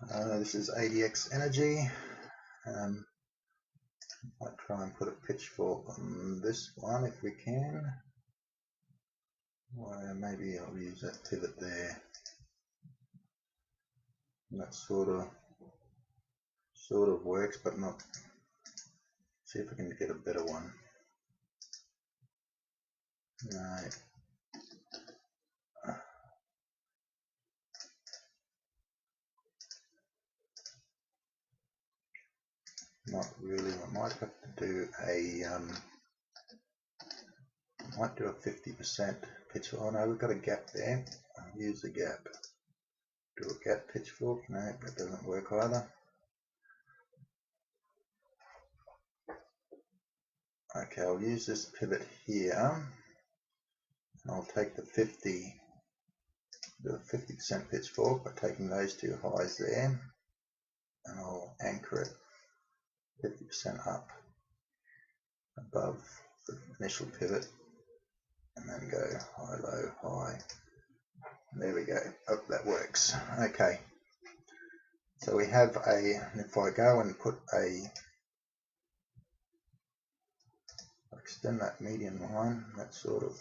This is ADX energy. I'll try and put a pitchfork on this one if we can. Well, maybe I'll use that pivot there. And that sort of works, but not. See if I can get a better one. No. Not really. I might have to do a might do a 50% pitch. Oh no, we've got a gap there. I'll use the gap. Do a gap pitchfork. No, that doesn't work either. Okay, I'll use this pivot here, and I'll take the 50% pitchfork by taking those two highs there, and I'll anchor it 50% up above the initial pivot, and then go high, low, high. There we go. Oh, that works. Okay. So we have if I go and put extend that median line, that's sort of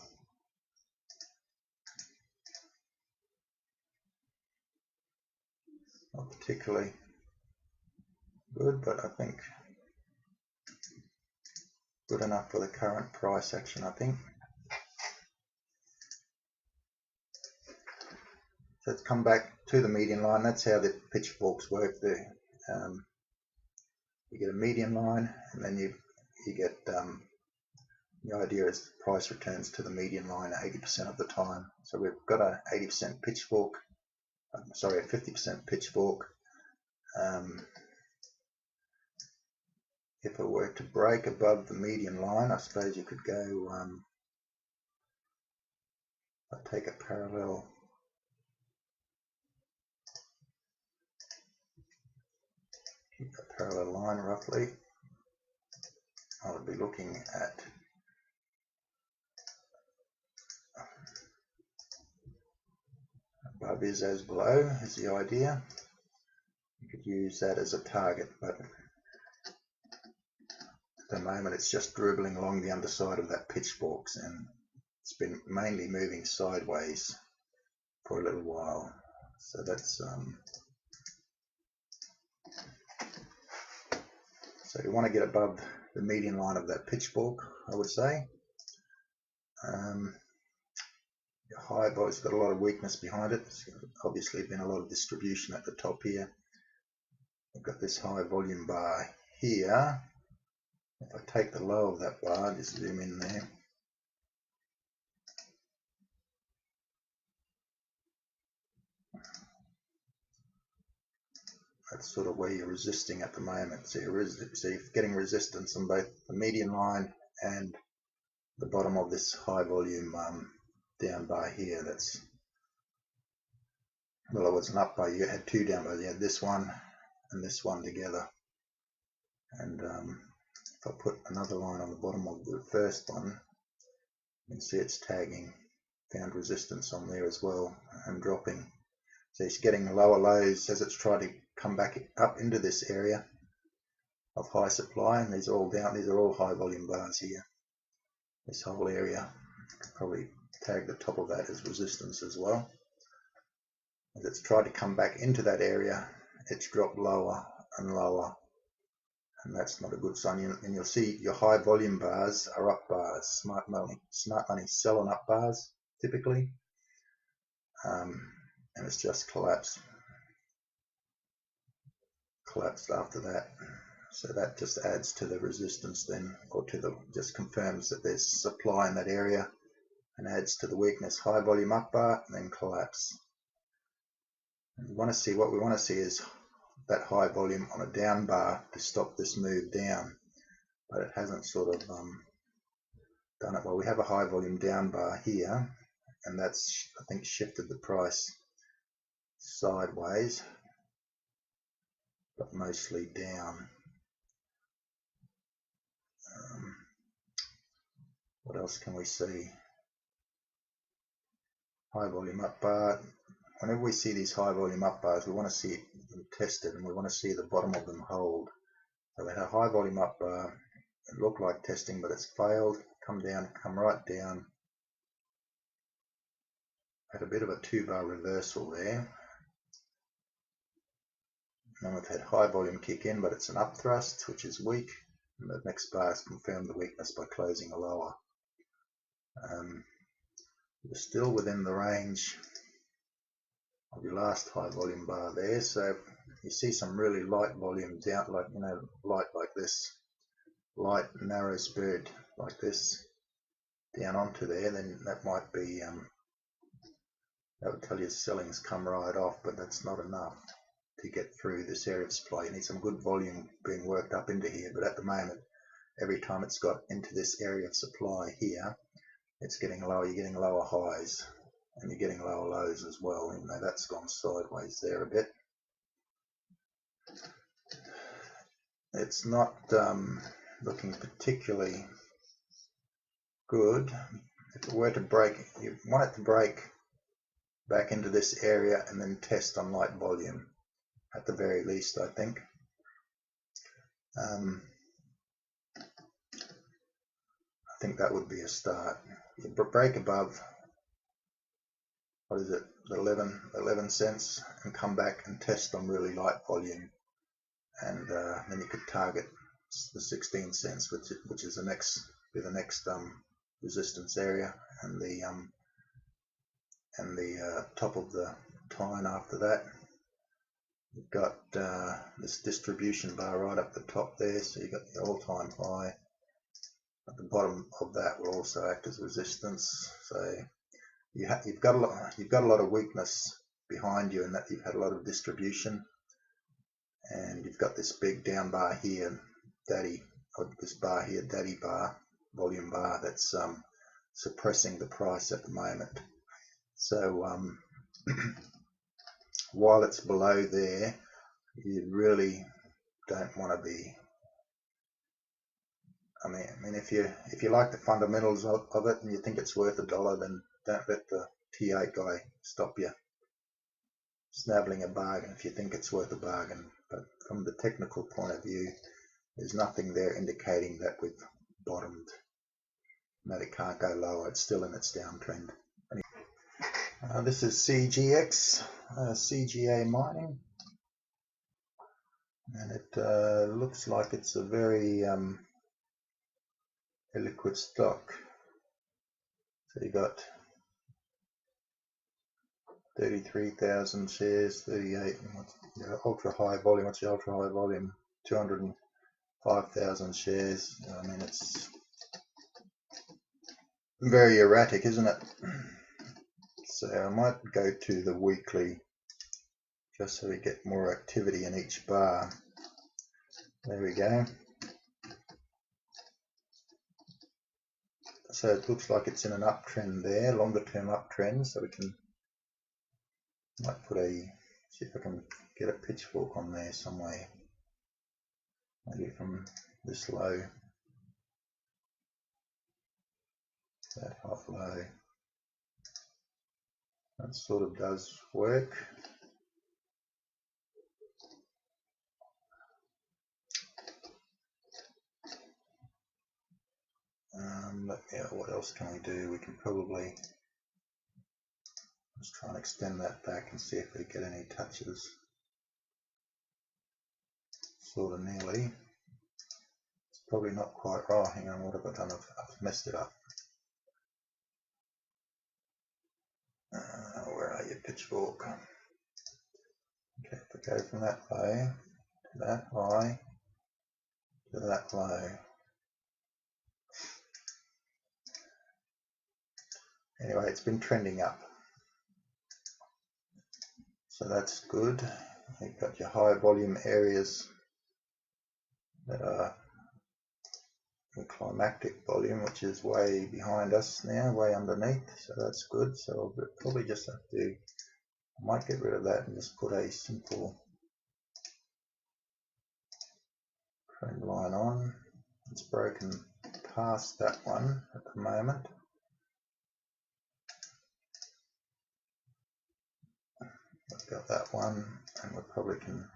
not particularly good, but I think good enough for the current price action, I think. So it's come back to the median line. That's how the pitchforks work there. You get a median line, and then you get the idea is the price returns to the median line 80% of the time. So we've got a 80% pitchfork, sorry, a 50% pitchfork. If it were to break above the median line, I suppose you could go, I'd take a parallel. Keep a parallel line roughly. I would be looking at above is as below is the idea. You could use that as a target, but at the moment it's just dribbling along the underside of that pitchforks, and it's been mainly moving sideways for a little while. So that's so you want to get above the median line of that pitchfork, I would say. Your high vol's got a lot of weakness behind it. There's obviously been a lot of distribution at the top here. We've got this high volume bar here. If I take the low of that bar, just zoom in there. That's sort of where you're resisting at the moment. So you're getting resistance on both the median line and the bottom of this high volume down bar here. That's, well, it was an up bar. You had two down bars. You had this one and this one together. And if I put another line on the bottom of the first one, you can see it's tagging, found resistance on there as well, and dropping. So it's getting lower lows as it's trying to come back up into this area of high supply, and these are all down. These are all high volume bars here. This whole area, I could probably tag the top of that as resistance as well. As it's tried to come back into that area, it's dropped lower and lower, and that's not a good sign. And you'll see your high volume bars are up bars. Smart money selling up bars typically, and it's just collapsed after that. So that just adds to the resistance then, or to the, just confirms that there's supply in that area and adds to the weakness. High volume up bar and then collapse. And we want to see, what we want to see is that high volume on a down bar to stop this move down, but it hasn't sort of done it. Well, we have a high volume down bar here, and that's, I think, shifted the price sideways, but mostly down. What else can we see? High volume up bar, whenever we see these high volume up bars, we want to see them tested, and we want to see the bottom of them hold. So we had a high volume up bar, it looked like testing, but it's failed, come down, come right down, had a bit of a 2-bar reversal there. And we've had high volume kick in, but it's an up thrust, which is weak, and the next bar has confirmed the weakness by closing a lower. We're still within the range of your last high volume bar there, so you see some really light volume down, like, you know, light like this, light narrow spirit like this down onto there, then that might be that would tell you selling's come right off, but that's not enough to get through this area of supply. You need some good volume being worked up into here, but at the moment, every time it's got into this area of supply here, it's getting lower. You're getting lower highs and you're getting lower lows as well, even though that's gone sideways there a bit. It's not looking particularly good. If it were to break, you want it to break back into this area and then test on light volume at the very least, I think. I think that would be a start. You break above, what is it, 11 cents, and come back and test on really light volume, and then you could target the 16 cents, which is the next resistance area, and the top of the tine after that. You've got this distribution bar right up the top there, so you've got the all-time high. At the bottom of that will also act as resistance. So you've got a lot of weakness behind you, in that you've had a lot of distribution, and you've got this big down bar here, daddy bar, volume bar, that's suppressing the price at the moment. So while it's below there, you really don't want to be. I mean, if you like the fundamentals of it and you think it's worth $1, then don't let the T8 guy stop you snabbling a bargain if you think it's worth a bargain. But from the technical point of view, there's nothing there indicating that we've bottomed, that it can't go lower. It's still in its downtrend. Anyway, this is CGX, CGA mining, and it looks like it's a very illiquid stock. So you got 33,000 shares, 38, ultra high volume. What's the ultra high volume? 205,000 shares. I mean, it's very erratic, isn't it? So I might go to the weekly just so we get more activity in each bar. There we go. So it looks like it's in an uptrend there, longer term uptrend, so we might see if I can get a pitchfork on there somewhere, maybe from this low, that half low. That sort of does work. What else can we do? We can probably just try and extend that back and see if we get any touches. Sort of nearly. It's probably not quite. Oh, hang on, what have I done? I've messed it up. Where are you, pitchfork? Okay, if we go from that low to that high to that low. Anyway, it's been trending up, so that's good. You've got your high volume areas that are the climactic volume, which is way behind us now, way underneath, so that's good. So I'll probably just have to, I might get rid of that and just put a simple trend line on. It's broken past that one at the moment. got that one, and we probably can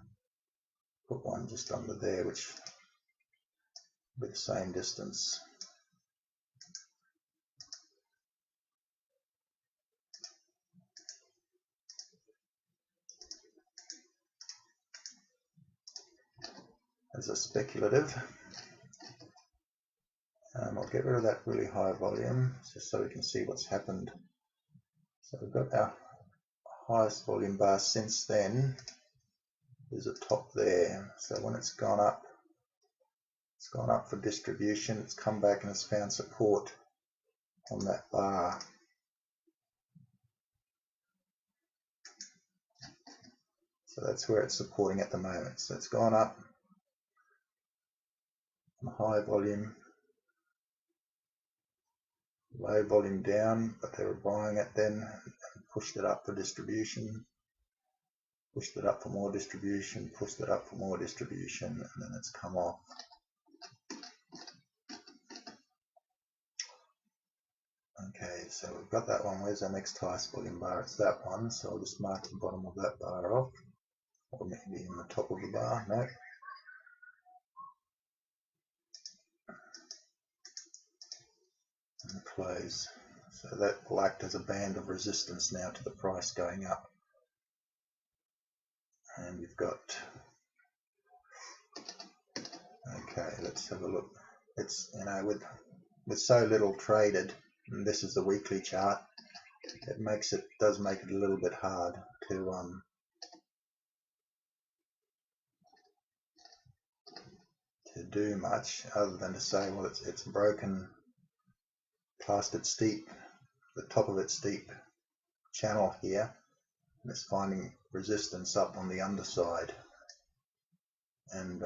put one just under there, which will be the same distance. As a speculative. I'll get rid of that really high volume just so we can see what's happened. So we've got our highest volume bar since then. There's a top there. So when it's gone up for distribution, it's come back and it's found support on that bar. So that's where it's supporting at the moment. So it's gone up on high volume, low volume down, but they were buying it then and pushed it up for distribution, pushed it up for more distribution, pushed it up for more distribution, and then it's come off. Okay, so we've got that one. Where's our next highest volume bar? It's that one, so I'll just mark the bottom of that bar off, or maybe in the top of the bar. No. And close. So that will act as a band of resistance now to the price going up. And we've got, okay, let's have a look. It's, you know, with so little traded, and this is the weekly chart, it does make it a little bit hard to do much other than to say, well, it's broken past its steep, the top of its steep channel here, and it's finding resistance up on the underside. And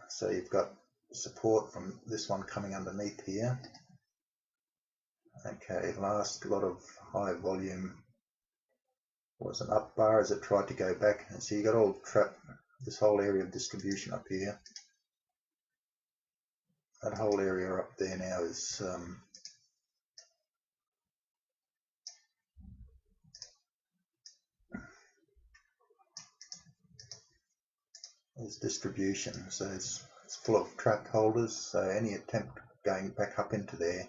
so you've got support from this one coming underneath here. Okay, last lot of high volume was an up bar as it tried to go back, and so you got all trapped, this whole area of distribution up here. That whole area up there now is distribution, so it's full of trap holders, so any attempt going back up into there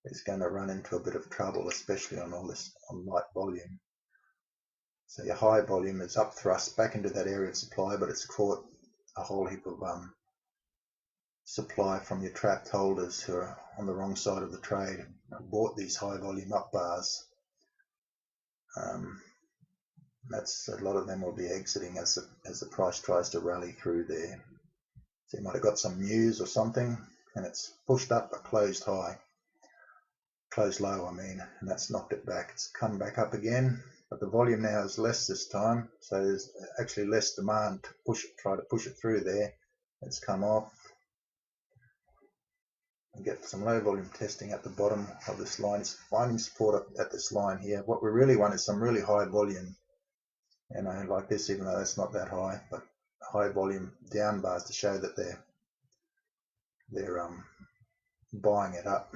is going to run into a bit of trouble, especially on all this on light volume. So your high volume is up thrust back into that area of supply, but it's caught a whole heap of supply from your trapped holders who are on the wrong side of the trade and bought these high volume up bars. That's a lot of them will be exiting as the price tries to rally through there. So you might have got some news or something, and it's pushed up but closed high, closed low, I mean, and that's knocked it back. It's come back up again, but the volume now is less this time, so there's actually less demand to try to push it through there. It's come off. And get some low volume testing at the bottom of this line. It's finding support at this line here. What we really want is some really high volume, you know, like this, even though that's not that high, but high volume down bars to show that they're buying it up.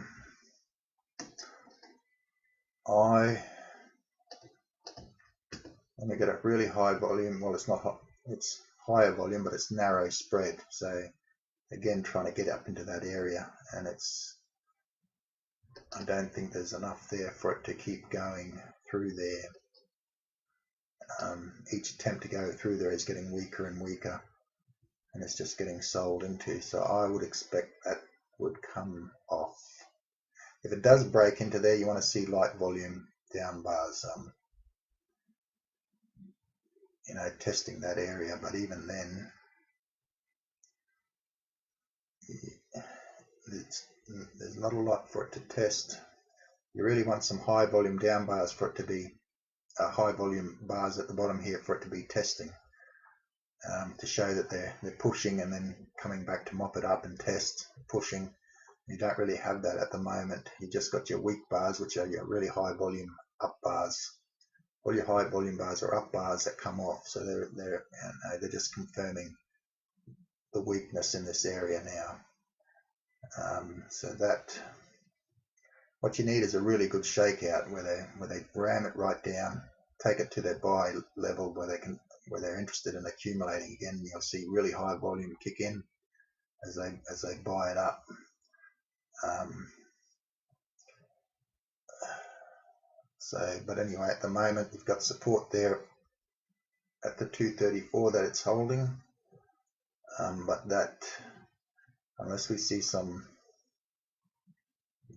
Let me get a really high volume. Well, it's not hot, it's higher volume, but it's narrow spread. So again, trying to get up into that area, and I don't think there's enough there for it to keep going through there. Each attempt to go through there is getting weaker and weaker, and it's just getting sold into. So I would expect that would come off. If it does break into there, you want to see light volume down bars, you know, testing that area. But even then, there's not a lot for it to test. You really want some high volume down bars for it to be high volume bars at the bottom here for it to be testing, to show that they're pushing and then coming back to mop it up and test, pushing. You don't really have that at the moment. You just got your weak bars, which are your really high volume up bars. All your high volume bars are up bars that come off, so they're just confirming the weakness in this area now. So that what you need is a really good shakeout where they ram it right down take it to their buy level where they're interested in accumulating again. You'll see really high volume kick in as they buy it up. But anyway, at the moment we've got support there at the 234 that it's holding, but that, unless we see some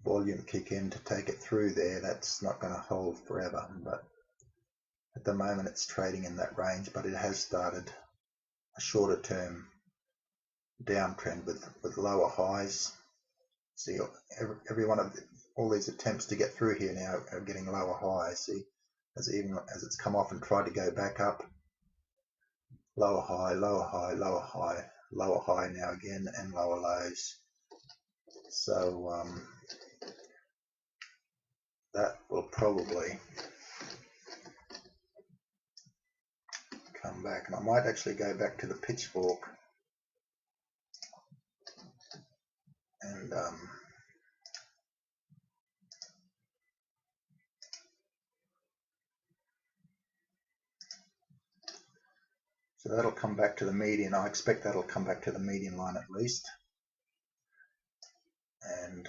volume kick in to take it through there, that's not going to hold forever. But at the moment it's trading in that range, but it has started a shorter term downtrend with lower highs. See, every one of all these attempts to get through here now are getting lower highs. See, as it's come off and tried to go back up, lower high, lower high, lower high, lower high now again, and lower lows. So that will probably come back, and I might actually go back to the pitchfork and so that'll come back to the median. I expect that'll come back to the median line at least, and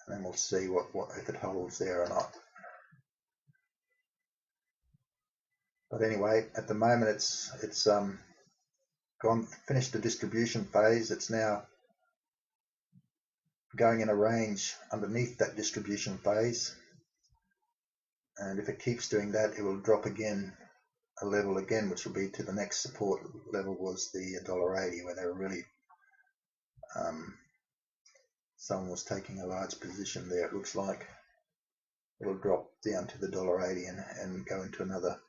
then we'll see what if it holds there or not. But anyway, at the moment it's finished the distribution phase. It's now going in a range underneath that distribution phase, and if it keeps doing that, it will drop again a level again, which will be to the next support level, was the $1.80, where they were really someone was taking a large position there. It looks like it'll drop down to the $1.80 and go into another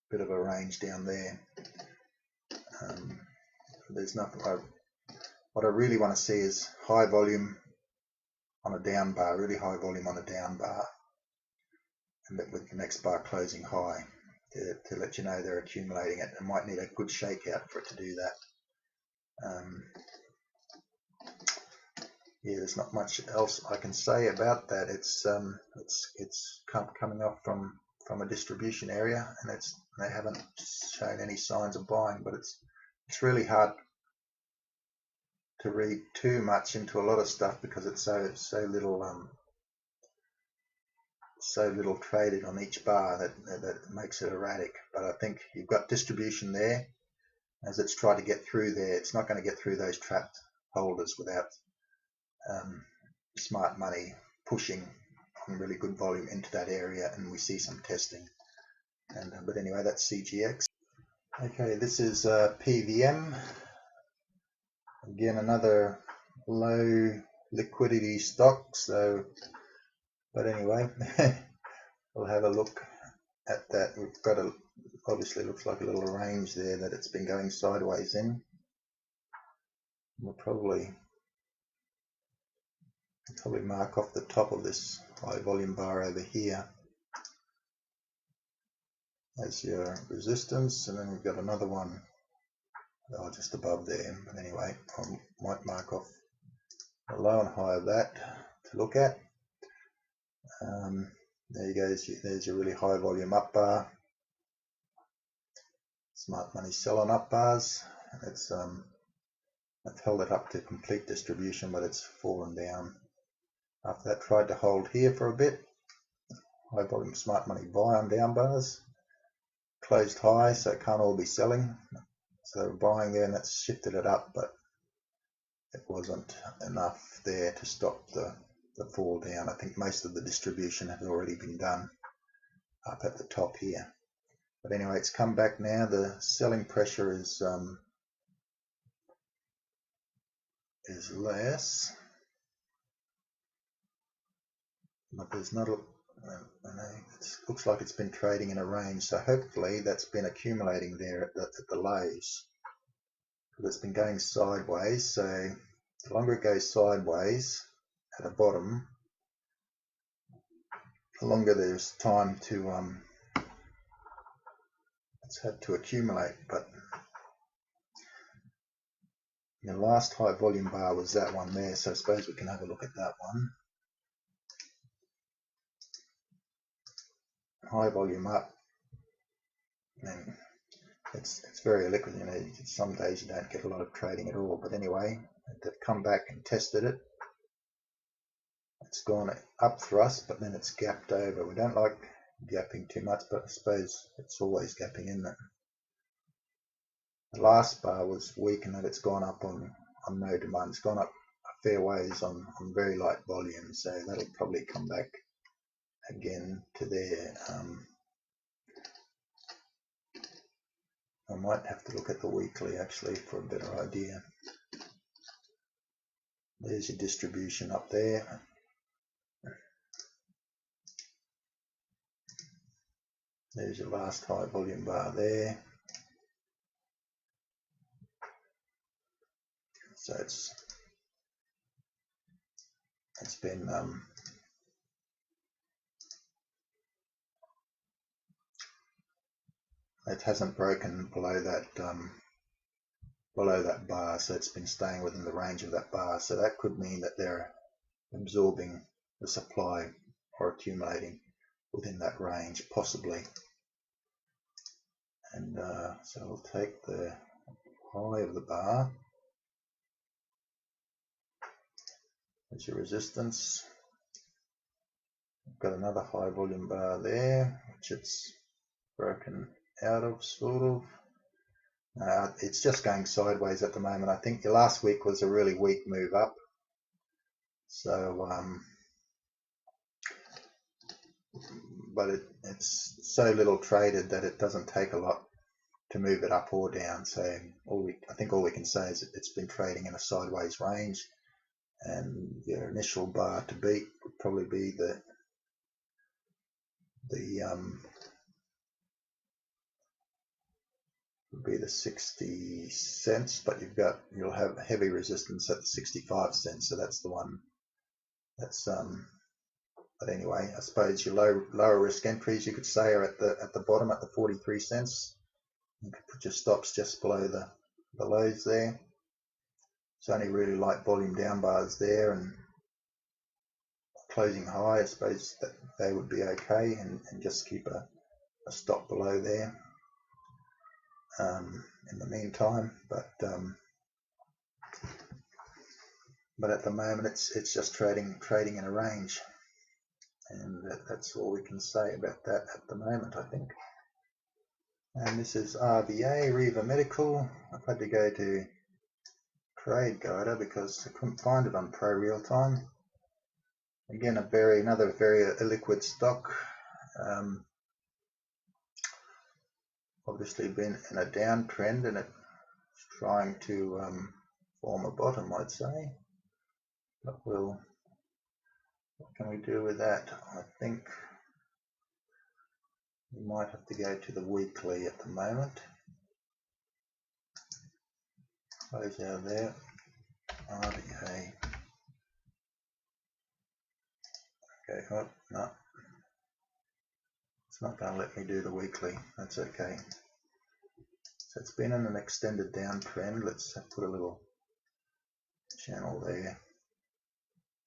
bit of a range down there. There's nothing. What I really want to see is high volume on a down bar, really high volume on a down bar, and with the next bar closing high to let you know they're accumulating it. It might need a good shakeout for it to do that. Yeah, there's not much else I can say about that. It's coming up from a distribution area, and they haven't shown any signs of buying, but it's really hard to read too much into a lot of stuff because it's so little traded on each bar that makes it erratic. But I think you've got distribution there. As it's tried to get through there, it's not going to get through those trapped holders without smart money pushing on really good volume into that area, and we see some testing. But anyway, that's CGX. Okay, this is PVM. Again, another low liquidity stock. So, but anyway, we'll have a look at that. We've got obviously looks like a little range there that it's been going sideways in. We'll probably mark off the top of this high volume bar over here as your resistance, and then we've got another one just above there. But anyway, I might mark off the low and high of that to look at. There you go. There's your really high volume up bar. Smart money selling up bars. It's I've held it up to complete distribution, but it's fallen down. After that, tried to hold here for a bit. High volume smart money buy on down bars. Closed high, so it can't all be selling. So buying there, and that's shifted it up, but it wasn't enough there to stop the fall down. I think most of the distribution has already been done up at the top here. But anyway, it's come back now. The selling pressure is less, but there's not a it looks like it's been trading in a range, so hopefully that's been accumulating there at the lows. It's been going sideways, so the longer it goes sideways at a bottom, the longer there's time to it's had to accumulate. But The last high volume bar was that one there, so I suppose we can have a look at that one. High volume up, and it's very liquid. You know, some days you don't get a lot of trading at all, but anyway, they've come back and tested it. It's gone up thrust, but then it's gapped over. We don't like gapping too much, but I suppose it's always gapping, isn't it? The last bar was weak in that it's gone up on no demand. It's gone up a fair ways on very light volume, so that'll probably come back again to there. I might have to look at the weekly actually for a better idea. There's your distribution up there. There's your last high volume bar there. So it's been it hasn't broken below that bar, so it's been staying within the range of that bar. So that could mean that they're absorbing the supply or accumulating within that range, possibly. And so we'll take the high of the bar. There's your resistance. We've got another high volume bar there, which it's broken out of, sort of. It's just going sideways at the moment. I think the last week was a really weak move up. So, but it's so little traded that it doesn't take a lot to move it up or down. So I think all we can say is it's been trading in a sideways range, and your initial bar to beat would probably be the would be the 60 cents, but you'll have heavy resistance at the 65 cents, so that's the one that's but anyway, I suppose your lower risk entries, you could say, are at the bottom at the 43 cents. You could put your stops just below the lows there. It's only really light volume down bars there, and closing high, I suppose that they would be okay, and just keep a stop below there in the meantime. But at the moment it's just trading in a range, and that's all we can say about that at the moment, I think. And this is RVA, Riva Medical. I've had to go to Trade Guider because I couldn't find it on Pro Real Time. Again, another very illiquid stock. Obviously been in a downtrend, and it's trying to form a bottom, I'd say. But what can we do with that? I think we might have to go to the weekly at the moment. Close out there. RVA. Okay, oh, no. It's not going to let me do the weekly. That's okay. So it's been in an extended downtrend. Let's put a little channel there.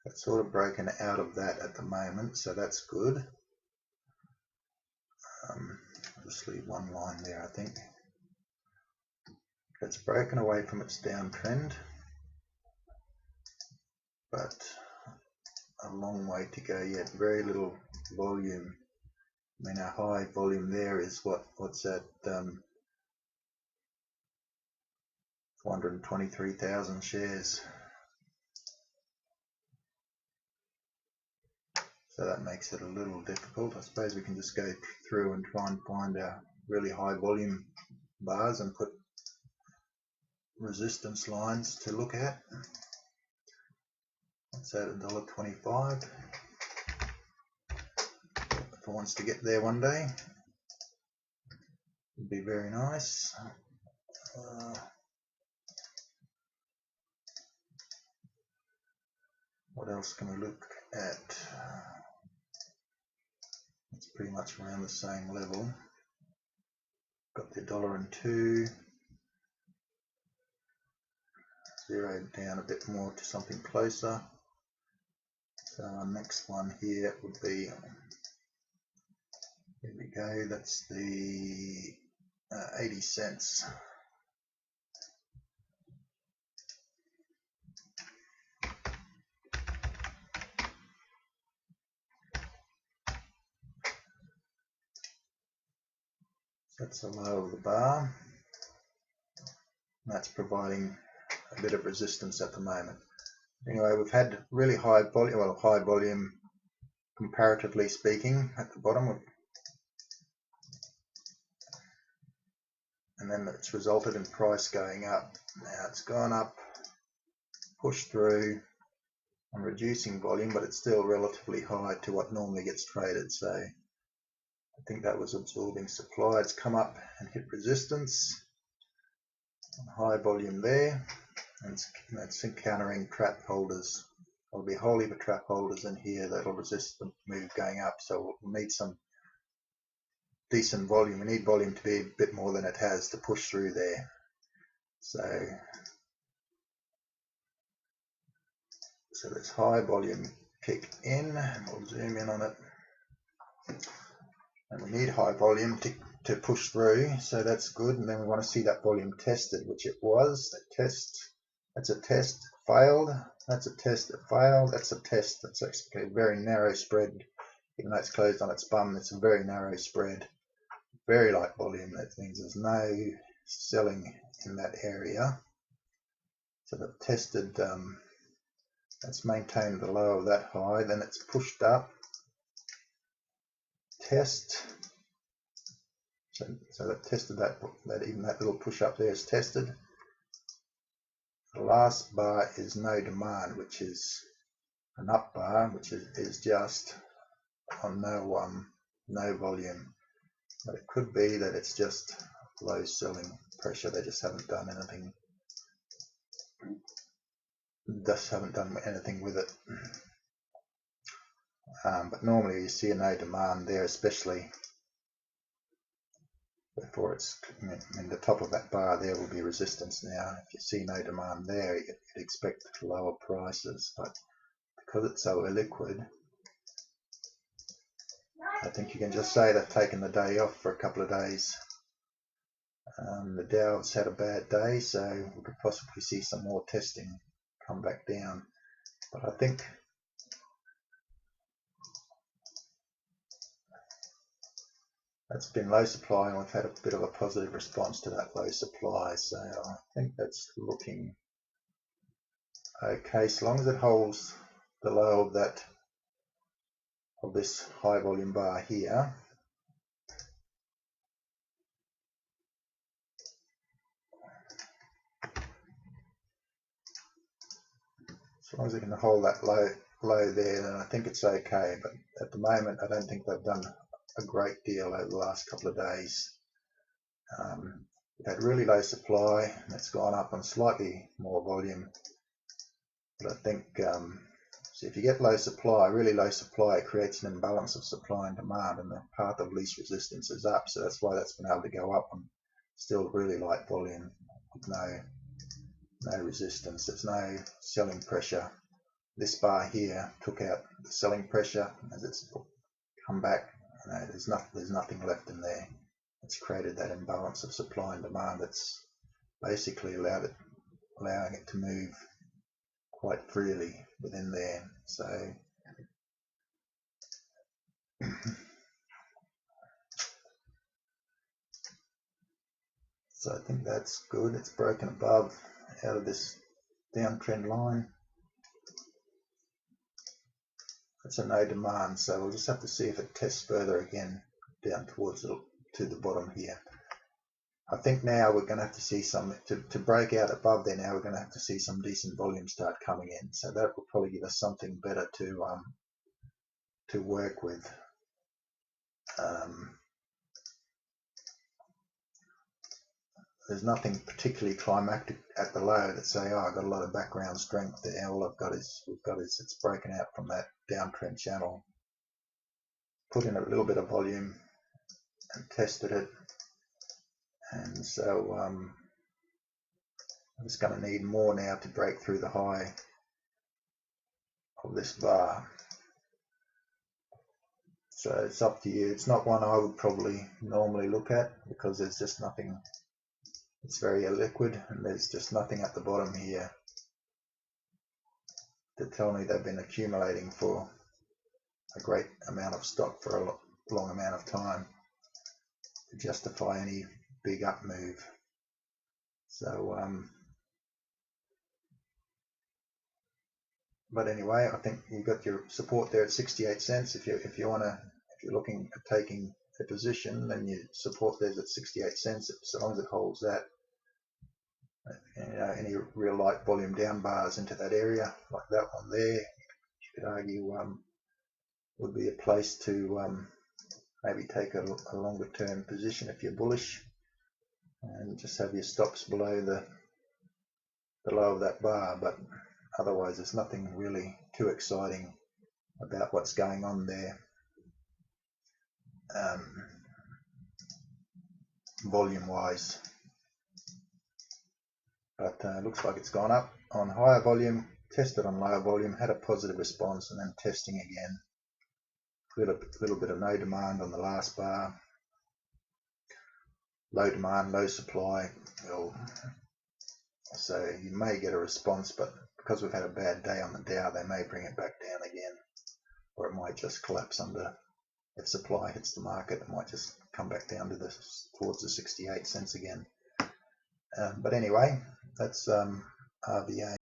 It's sort of broken out of that at the moment, so that's good. Obviously one line there, I think. It's broken away from its downtrend, but a long way to go yet. Very little volume. I mean, our high volume there is what's that? 423,000 shares. So that makes it a little difficult. I suppose we can just go through and try and find our really high volume bars and put resistance lines to look at. That's at $1.25. If it wants to get there one day, it'd be very nice. What else can we look at? It's pretty much around the same level. Got the $1.02. zero down a bit more to something closer. So our next one here would be, here we go, that's the 80 cents. That's the low of the bar. That's providing a bit of resistance at the moment. Anyway, we've had really high volume, well, high volume comparatively speaking at the bottom, and then it's resulted in price going up. Now it's gone up, pushed through, and reducing volume, but it's still relatively high to what normally gets traded. So I think that was absorbing supply. It's come up and hit resistance, high volume there, and it's encountering trap holders. There'll be a whole heap of trap holders in here that'll resist the move going up. So we'll need some decent volume. We need volume to be a bit more than it has to push through there. So this high volume kick in, and we'll zoom in on it. And we need high volume to push through, so that's good. And then we want to see that volume tested, which it was. That test, that's a test, failed. That's a test, it failed. That's a test. That's actually a very narrow spread. Even though it's closed on its bum, it's a very narrow spread. Very light volume. That means there's no selling in that area. So they've tested, that's maintained the low of that high. Then it's pushed up. Test. So they've tested that even that little push up there is tested. The last bar is no demand, which is an up bar, which is just on no volume. But it could be that it's just low selling pressure. They just haven't done anything. With it. But normally you see a no demand there, especially before it's in the top of that bar. There will be resistance now. If you see no demand there, you'd expect lower prices, but because it's so illiquid, I think you can just say they've taken the day off for a couple of days. The Dow's had a bad day, so we could possibly see some more testing come back down. But I think that's been low supply, and we've had a bit of a positive response to that low supply. So I think that's looking okay, so long as it holds the low of this high volume bar here. As long as it can hold that low there, then I think it's okay. But at the moment, I don't think they've done a great deal over the last couple of days. We've had really low supply, and it's gone up on slightly more volume. But I think so if you get low supply, really low supply, it creates an imbalance of supply and demand, and the path of least resistance is up. So that's why that's been able to go up on still really light volume with no resistance. There's no selling pressure. This bar here took out the selling pressure. As it's come back, there's nothing left in there. It's created that imbalance of supply and demand that's basically allowing it to move quite freely within there. So I think that's good. It's broken above out of this downtrend line. It's a no demand, so we'll just have to see if it tests further again down towards to the bottom here. I think now we're going to have to see some to break out above there. Now we're going to have to see some decent volume start coming in, so that will probably give us something better to work with. There's nothing particularly climactic at the low that say, oh, I've got a lot of background strength there. All we've got is it's broken out from that downtrend channel, put in a little bit of volume and tested it, and so I'm just going to need more now to break through the high of this bar. So it's up to you. It's not one I would probably normally look at because there's just nothing. It's very illiquid and there's just nothing at the bottom here to tell me they've been accumulating for a great amount of stock for a long amount of time to justify any big up move. So but anyway, I think you've got your support there at 68 cents. If you're looking at taking a position, then your support there's at 68 cents. So long as it holds that, you know, any real light volume down bars into that area like that one there, you could argue would be a place to maybe take a longer term position if you're bullish, and just have your stops below the low of that bar. But otherwise there's nothing really too exciting about what's going on there volume wise. But looks like it's gone up on higher volume, tested on lower volume, had a positive response, and then testing again. Little bit of no demand on the last bar, low demand, low supply. Well, so you may get a response, but because we've had a bad day on the Dow, they may bring it back down again, or it might just collapse under. If supply hits the market, it might just come back down to towards the 68 cents again. But anyway, that's RVA.